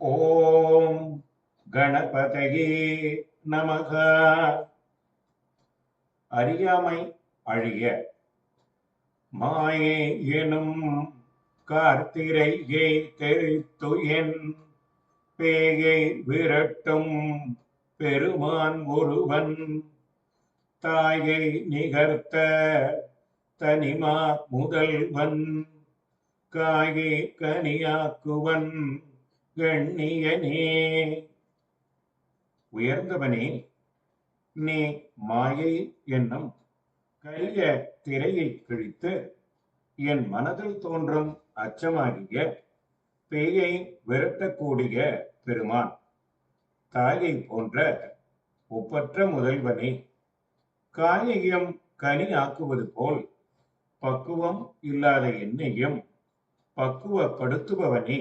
ஓம் கணபதயே நமக. அறியாமை அழிய மாயை எனும் கார்த்திரையை தெரித்துயன் பேயை விரட்டும் பெருமான் ஒருவன் தாயை நிகர்த்த தனிமா முதல்வன் காயை கனியாக்குவன் கண்ணியனே. உயர்ந்தவனே, நீ மாயை என்னும் கரிய திரையை கிழித்து என் மனதில் தோன்றும் அச்சமாகிய பேயை விரட்டக்கூடிய பெருமான், தாயை போன்ற ஒப்பற்ற முதல்வனே, காயையும் கனி ஆக்குவது போல் பக்குவம் இல்லாத என்னையும் பக்குவப்படுத்துபவனே,